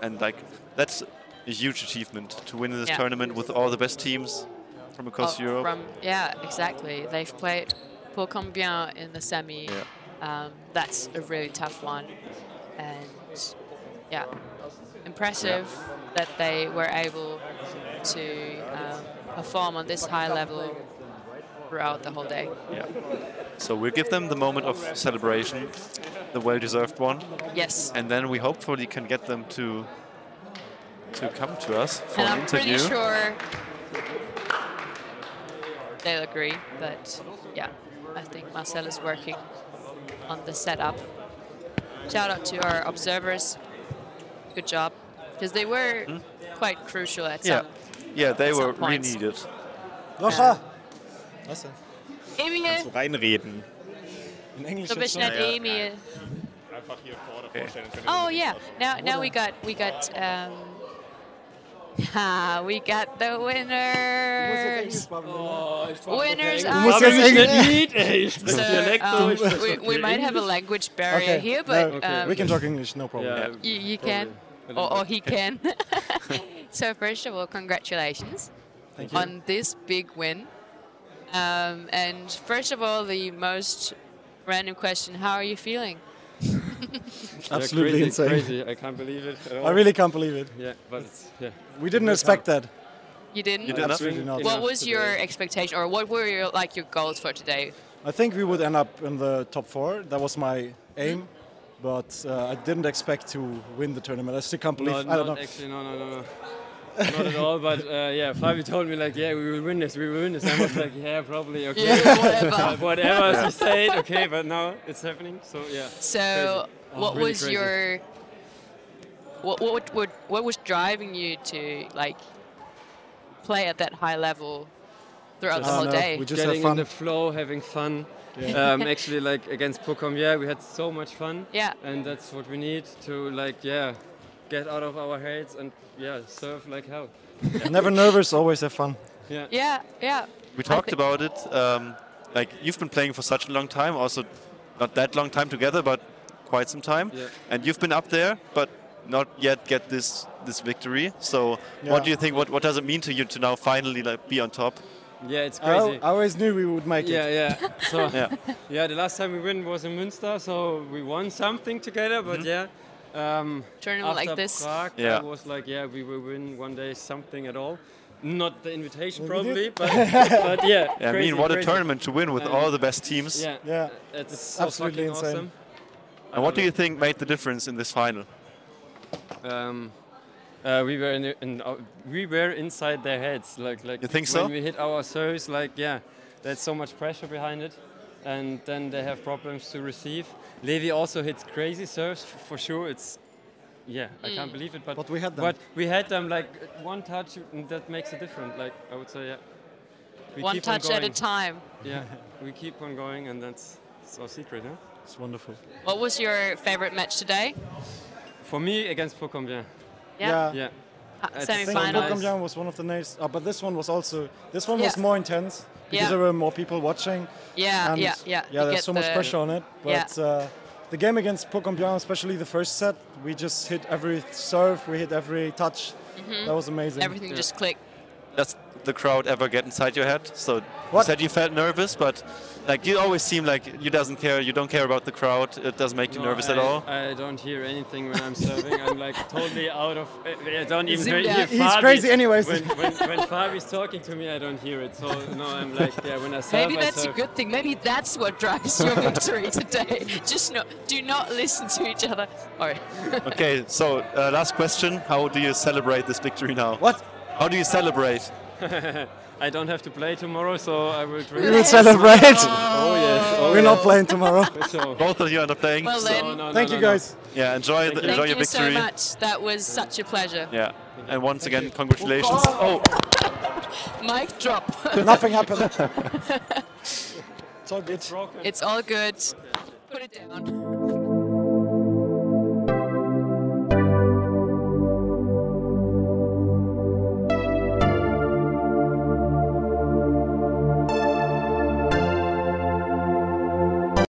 And like that's a huge achievement to win this tournament with all the best teams from across Europe. Yeah, exactly. They've played Pour Combien in the semi. Yeah. That's a really tough one, and yeah, impressive that they were able to perform on this high level throughout the whole day. Yeah. So we'll give them the moment of celebration, the well-deserved one. Yes. And then we hopefully can get them to come to us for an interview. I'm pretty sure they'll agree, but yeah, I think Marcel is working on the setup. Shout out to our observers. Good job, because they were quite crucial at some. Yeah, they were really points. needed. Josha! Was denn? Emil! Kannst du reinreden? In Englisch So bist jetzt nicht schon? Emil. Einfach hier vorne vorstellen. Oh yeah, now we got the winners. Winners are. We might have a language barrier here, but we can talk English, no problem. you can, or he can. So first of all, congratulations on this big win. And first of all, the most random question: how are you feeling? Absolutely insane. Crazy. I can't believe it at all. I really can't believe it. Yeah, but we didn't expect that. You didn't? You didn't? Absolutely not. What was your expectation, or what were your goals for today? I think we would end up in the top 4. That was my aim, but I didn't expect to win the tournament. I still can't believe. I don't know. Actually, no. Not at all, but yeah, Fabi told me like, yeah, we will win this. I was like, yeah, probably, okay. Yeah, whatever she said, okay, but now it's happening, so yeah. So, what really was crazy. your, what was driving you to like play at that high level throughout the whole day? We just Getting have fun. in the flow, having fun. Yeah. Actually, like against Pour Combien, we had so much fun. Yeah. And that's what we need to get out of our heads and serve like hell. Never nervous, always have fun. Yeah. We talked about it. Like you've been playing for such a long time, also not that long time together, but quite some time. Yeah. And you've been up there, but not yet get this victory. So what do you think? What does it mean to you to now finally be on top? Yeah, it's crazy. I always knew we would make it. Yeah. So the last time we win was in Münster, so we won something together. But tournament like this. Prague, I was like, we will win one day something at all. Not the invitation probably, but yeah. I mean, what a tournament to win with all the best teams. Yeah. It's so absolutely fucking insane. awesome. And what do you think made the difference in this final? We were inside their heads. Like you think so? When we hit our serves, there's so much pressure behind it, and then they have problems to receive. Levi also hits crazy serves for sure. It's I can't believe it, but we had them. But we had them like one touch, and that makes a difference. Like I would say, we One keep touch on at going. a time. Yeah, we keep on going, and that's our secret, huh? It's wonderful. What was your favorite match today? For me, against Pour Combien. Yeah. It's I think Semi-final. Pour Combien was one of the nice, but this one was also, was more intense because Yeah. there were more people watching. Yeah. And You there's get so much pressure on it. But the game against Pour Combien, especially the first set, we just hit every serve, we hit every touch. That was amazing. Everything just clicked. Does the crowd ever get inside your head? So you What? said you felt nervous, but like you always seem like you don't care about the crowd. It doesn't make you nervous at all. I don't hear anything when I'm serving. I'm like totally out of. I don't even hear He's Fabi. crazy anyways. When Fabi's talking to me, I don't hear it. So no, I'm like, when I serve, Maybe I that's a serve. good thing. Maybe that's what drives your victory today. Just do not listen to each other. All right. Okay, so last question: how do you celebrate this victory now? What? How do you celebrate? I don't have to play tomorrow, so I will drink. We will celebrate. Oh yes. Oh, We're not playing tomorrow. So. Both of you are not playing. Well then, Thank you guys. Yeah, enjoy your victory. Thank you so much. That was such a pleasure. Yeah, and once again, congratulations. Oh, Mic drop. Nothing happened. It's all good. It's all good. Put it down.